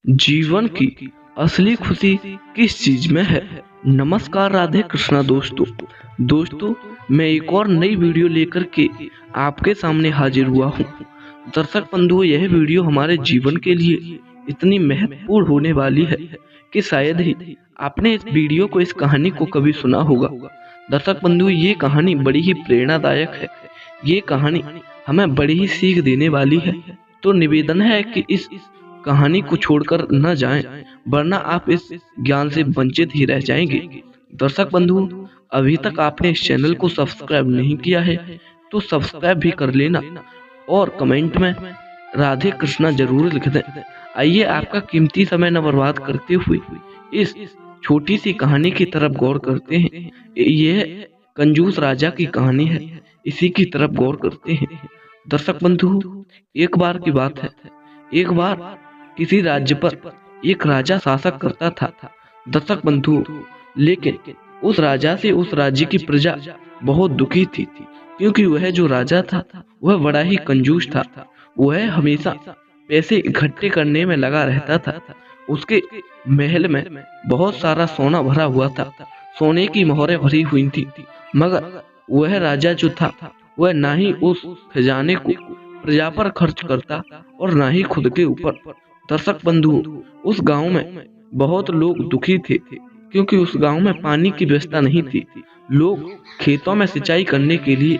जीवन की असली खुशी किस चीज में है। नमस्कार राधे कृष्णा दोस्तों, मैं एक और नई वीडियो लेकर के आपके सामने हाजिर हुआ हूँ। दर्शक बंधुओं, यह वीडियो हमारे जीवन के लिए इतनी महत्वपूर्ण होने वाली है कि शायद ही आपने इस वीडियो को, इस कहानी को कभी सुना होगा। दर्शक बंधुओं, ये कहानी बड़ी ही प्रेरणादायक है। ये कहानी हमें बड़ी ही सीख देने वाली है। तो निवेदन है कि इस कहानी को छोड़कर न जाएं, वरना आप इस ज्ञान से वंचित ही रह जाएंगे। दर्शक बंधु, अभी तक आपने इस चैनल को सब्सक्राइब नहीं किया है तो सब्सक्राइब भी कर लेना और कमेंट में राधे कृष्णा जरूर लिख दें। आइए आपका कीमती समय न बर्बाद करते हुए इस छोटी सी कहानी की तरफ गौर करते हैं। यह कंजूस राजा की कहानी है, इसी की तरफ गौर करते हैं। दर्शक बंधु, एक बार की बात है। एक बार किसी राज्य पर एक राजा शासक करता था। दर्शक बंधु, लेकिन उस राजा से उस राज्य की प्रजा बहुत दुखी थी, क्योंकि वह जो राजा था वह बड़ा ही कंजूस था। वह हमेशा पैसे इकट्ठे करने में लगा रहता था। उसके महल में बहुत सारा सोना भरा हुआ था, सोने की मोहरें भरी हुई थी, मगर वह राजा जो था वह ना ही उस खजाने को प्रजा पर खर्च करता और ना ही खुद के ऊपर। दर्शक बंधु, उस गांव में बहुत लोग दुखी थे, क्योंकि उस गांव में पानी की व्यवस्था नहीं थी। लोग खेतों में सिंचाई करने के लिए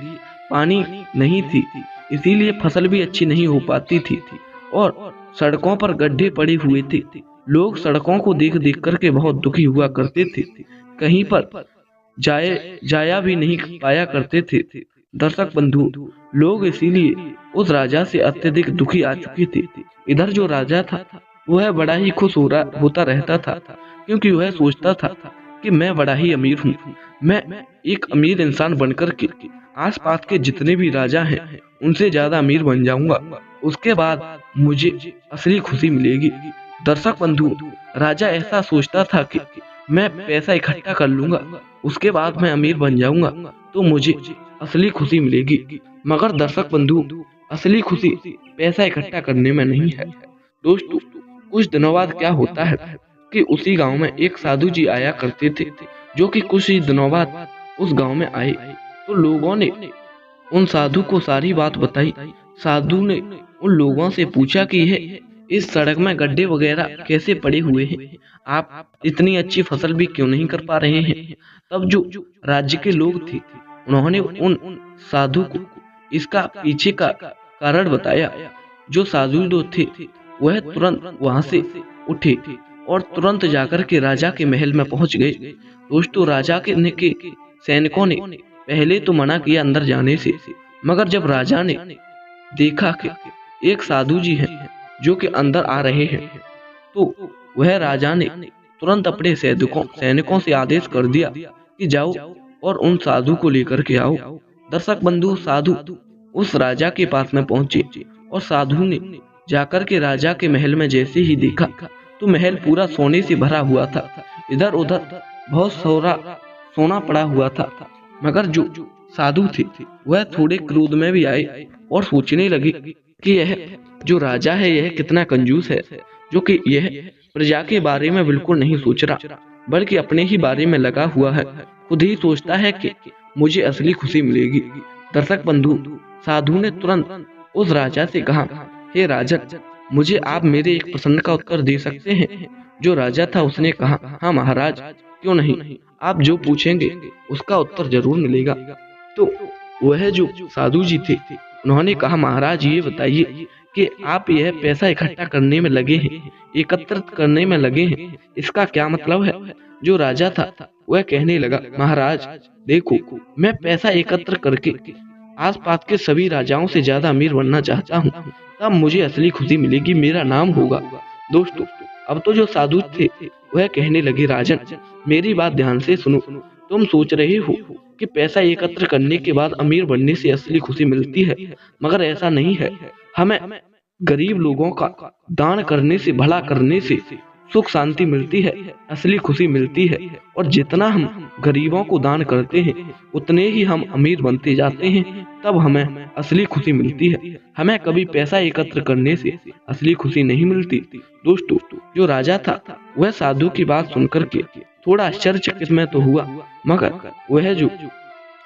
पानी नहीं थी, इसीलिए फसल भी अच्छी नहीं हो पाती थी और सड़कों पर गड्ढे पड़े हुए थे। लोग सड़कों को देख देख करके बहुत दुखी हुआ करते थे, कहीं पर जाया भी नहीं पाया करते थे। दर्शक बंधु, लोग इसीलिए उस राजा से अत्यधिक दुखी आ चुके थे। इधर जो राजा था वह बड़ा ही खुश होता रहता था, क्योंकि वह सोचता था कि मैं बड़ा ही अमीर हूँ। मैं एक अमीर इंसान बनकर के आसपास के जितने भी राजा हैं उनसे ज्यादा अमीर बन जाऊंगा, उसके बाद मुझे असली खुशी मिलेगी। दर्शक बंधु, राजा ऐसा सोचता था कि मैं पैसा इकट्ठा कर लूंगा, उसके बाद मैं अमीर बन जाऊंगा तो मुझे असली खुशी मिलेगी। मगर दर्शक बंधु, असली खुशी पैसा इकट्ठा करने में नहीं है। दोस्तों, कुछ दिनों बाद क्या होता है कि उसी गांव में एक साधु जी आया करते थे, जो कि कुछ ही दिनों बाद उस गांव में आए। तो लोगों ने उन साधु को सारी बात बताई। साधु ने उन लोगों से पूछा कि यह इस सड़क में गड्ढे वगैरह कैसे पड़े हुए हैं, आप इतनी अच्छी फसल भी क्यों नहीं कर पा रहे हैं। तब जो राज्य के लोग थे उन्होंने उन साधु को इसका पीछे का कारण बताया। जो साधु जो थे वह तुरंत वहां से उठे और तुरंत जाकर के राजा के महल में पहुंच गए। दोस्तों, राजा के सैनिकों ने पहले तो मना किया अंदर जाने से, मगर जब राजा ने देखा कि एक साधु जी हैं जो कि अंदर आ रहे हैं, तो वह राजा ने तुरंत अपने सैनिकों से आदेश कर दिया कि जाओ और उन साधु को लेकर के आओ। दर्शक बंधु, साधु उस राजा के पास में पहुंचे और साधु ने जाकर के राजा के महल में जैसे ही देखा तो महल पूरा सोने से भरा हुआ था। इधर उधर बहुत सोना पड़ा हुआ था, मगर जो साधु थे वह थोड़े क्रोध में भी आए और सोचने लगे कि यह जो राजा है यह कितना कंजूस है, जो कि यह प्रजा के बारे में बिल्कुल नहीं सोच रहा, बल्कि अपने ही बारे में लगा हुआ है। खुद ही सोचता है कि मुझे असली खुशी मिलेगी। दर्शक बंधु, साधु ने तुरंत उस राजा से कहा, हे राजन, मुझे आप मेरे एक प्रश्न का उत्तर दे सकते हैं। जो राजा था उसने कहा, हाँ महाराज, क्यों नहीं, आप जो पूछेंगे उसका उत्तर जरूर मिलेगा। तो वह जो साधु जी थे उन्होंने कहा, महाराज ये बताइए कि आप यह पैसा इकट्ठा करने में लगे हैं, एकत्रित करने में लगे हैं, इसका क्या मतलब है। जो राजा था वह कहने लगा, महाराज देखो, मैं पैसा एकत्र करके आसपास के सभी राजाओं से ज्यादा अमीर बनना चाहता हूँ, तब मुझे असली खुशी मिलेगी, मेरा नाम होगा। दोस्तों, अब तो जो साधु थे वह कहने लगे, राजन मेरी बात ध्यान से सुनो। तुम सोच रहे हो कि पैसा एकत्र करने के बाद अमीर बनने से असली खुशी मिलती है, मगर ऐसा नहीं है। हमें गरीब लोगों का दान करने से, भला करने से सुख शांति मिलती है, असली खुशी मिलती है। और जितना हम गरीबों को दान करते हैं उतने ही हम अमीर बनते जाते हैं, तब हमें असली खुशी मिलती है। हमें कभी पैसा एकत्र करने से असली खुशी नहीं मिलती। दोस्तों, जो राजा था वह साधु की बात सुनकर के थोड़ा आश्चर्यचकित में तो हुआ, मगर वह जो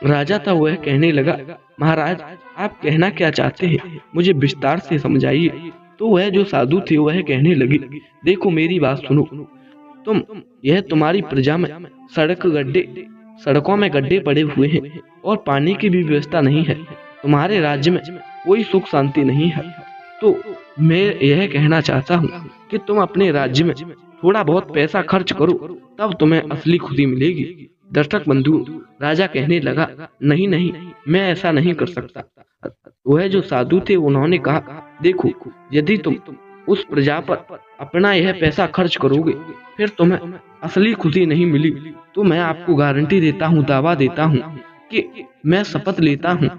राजा था वह कहने लगा, महाराज आप कहना क्या चाहते हैं, मुझे विस्तार से समझाइए। तो वह जो साधु थे वह कहने लगे, देखो मेरी बात सुनो, यह तुम्हारी प्रजा में सड़कों में गड्ढे पड़े हुए हैं और पानी की भी व्यवस्था नहीं है। तुम्हारे राज्य में कोई सुख शांति नहीं है। तो मैं यह कहना चाहता हूँ कि तुम अपने राज्य में थोड़ा बहुत पैसा खर्च करो, तब तुम्हें असली खुशी मिलेगी। दर्शक बंधु, राजा कहने लगा, नहीं नहीं, मैं ऐसा नहीं कर सकता। वह जो साधु थे उन्होंने कहा, देखो यदि तुम उस प्रजा पर अपना यह पैसा खर्च करोगे फिर तुम्हें असली खुशी नहीं मिली, तो मैं आपको गारंटी देता हूँ, दावा देता हूँ कि मैं शपथ लेता हूँ,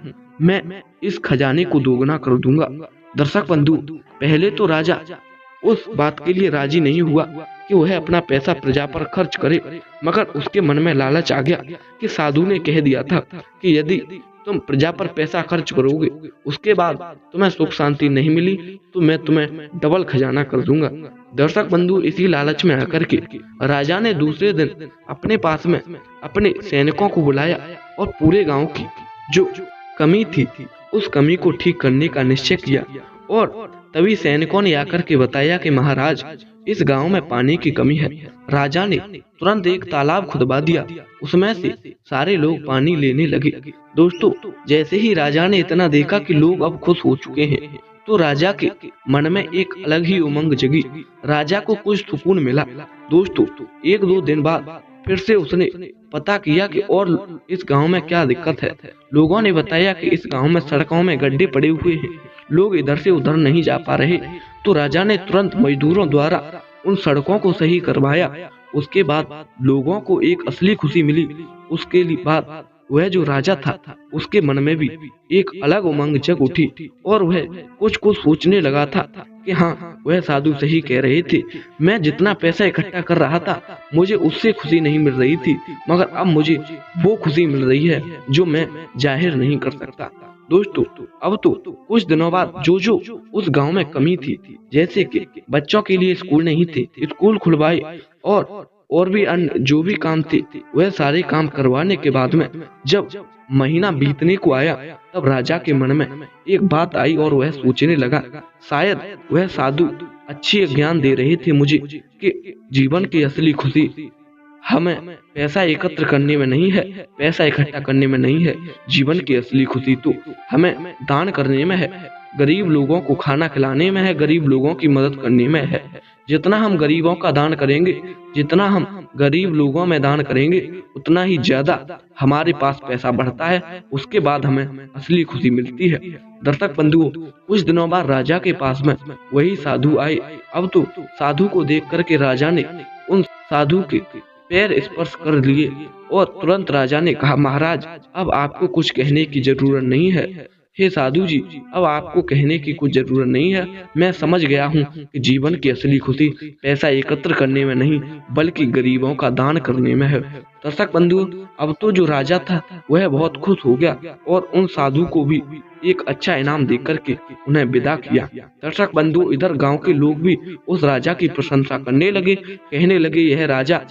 मैं इस खजाने को दोगुना कर दूंगा। दर्शक बंधु, पहले तो राजा उस बात के लिए राजी नहीं हुआ कि वह अपना पैसा प्रजा पर खर्च करे, मगर उसके मन में लालच आ गया कि साधु ने कह दिया था कि यदि तुम प्रजा पर पैसा खर्च करोगे उसके बाद तुम्हें सुख शांति नहीं मिली तो मैं तुम्हें डबल खजाना कर दूंगा। दर्शक बंधु, इसी लालच में आकर के राजा ने दूसरे दिन अपने पास में अपने सैनिकों को बुलाया और पूरे गांव की जो कमी थी उस कमी को ठीक करने का निश्चय किया। और तभी सैनिकों ने आकर के बताया कि महाराज, इस गांव में पानी की कमी है। राजा ने तुरंत एक तालाब खुदवा दिया, उसमें से सारे लोग पानी लेने लगे। दोस्तों, जैसे ही राजा ने इतना देखा कि लोग अब खुश हो चुके हैं, तो राजा के मन में एक अलग ही उमंग जगी। राजा को कुछ सुकून मिला। दोस्तों, 1-2 दिन बाद फिर से उसने पता किया कि और इस गांव में क्या दिक्कत है। लोगों ने बताया कि इस गांव में सड़कों में गड्ढे पड़े हुए हैं, लोग इधर से उधर नहीं जा पा रहे। तो राजा ने तुरंत मजदूरों द्वारा उन सड़कों को सही करवाया। उसके बाद लोगों को एक असली खुशी मिली। उसके बाद वह जो राजा था उसके मन में भी एक अलग उमंग जग उठी और वह कुछ सोचने लगा था कि हाँ, वह साधु सही कह रहे थे। मैं जितना पैसा इकट्ठा कर रहा था मुझे उससे खुशी नहीं मिल रही थी, मगर अब मुझे वो खुशी मिल रही है जो मैं जाहिर नहीं कर सकता। दोस्तों, अब तो कुछ दिनों बाद जो उस गांव में कमी थी, जैसे कि बच्चों के लिए स्कूल नहीं थे, स्कूल खुलवाए और भी अन्य जो भी काम थे वह सारे काम करवाने के बाद में जब महीना बीतने को आया तब राजा के मन में एक बात आई और वह सोचने लगा, शायद वह साधु अच्छी ज्ञान दे रहे थे मुझे कि जीवन की असली खुशी हमें पैसा एकत्र करने में नहीं है, पैसा इकट्ठा करने में नहीं है। जीवन की असली खुशी तो हमें दान करने में है, गरीब लोगों को खाना खिलाने में है, गरीब लोगों की मदद करने में है। जितना हम गरीबों का दान करेंगे, जितना हम गरीब लोगों में दान करेंगे, उतना ही ज्यादा हमारे पास पैसा बढ़ता है, उसके बाद हमें असली खुशी मिलती है। दर्शक बंधुओं, कुछ दिनों बाद राजा के पास में वही साधु आए। अब तो साधु को देख करके राजा ने उन साधु के पैर स्पर्श कर लिए और तुरंत राजा ने कहा, महाराज, अब आपको कुछ कहने की जरूरत नहीं है। हे साधु जी, अब आपको कहने की कुछ जरूरत नहीं है। मैं समझ गया हूँ कि जीवन की असली खुशी पैसा एकत्र करने में नहीं बल्कि गरीबों का दान करने में है। दर्शक बंधुओं, अब तो जो राजा था वह बहुत खुश हो गया और उन साधु को भी एक अच्छा इनाम देकर के उन्हें विदा किया। दर्शक बंधु, इधर गांव के लोग भी उस राजा की प्रशंसा करने लगे, कहने लगे, यह राजा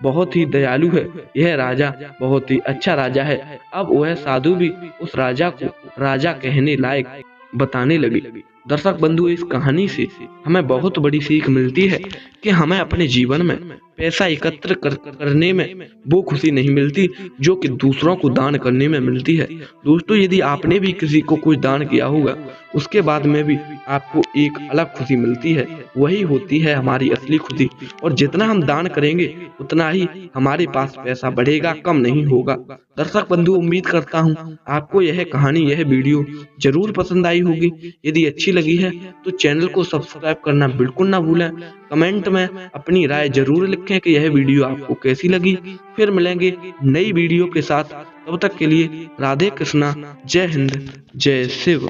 बहुत ही दयालु है, यह राजा बहुत ही अच्छा राजा है। अब वह साधु भी उस राजा को राजा कहने लायक बताने लगे। दर्शक बंधु, इस कहानी से हमें बहुत बड़ी सीख मिलती है कि हमें अपने जीवन में पैसा एकत्र करने में वो खुशी नहीं मिलती जो कि दूसरों को दान करने में मिलती है। दोस्तों, यदि आपने भी किसी को कुछ दान किया होगा उसके बाद में भी आपको एक अलग खुशी मिलती है, वही होती है हमारी असली खुशी। और जितना हम दान करेंगे उतना ही हमारे पास पैसा बढ़ेगा, कम नहीं होगा। दर्शक बंधु, उम्मीद करता हूँ आपको यह कहानी, यह वीडियो जरूर पसंद आई होगी। यदि अच्छी लगी है तो चैनल को सब्सक्राइब करना बिल्कुल ना भूलें। कमेंट में अपनी राय जरूर लिखें कि यह वीडियो आपको कैसी लगी। फिर मिलेंगे नई वीडियो के साथ, तब तक के लिए राधे कृष्णा, जय हिंद, जय शिव।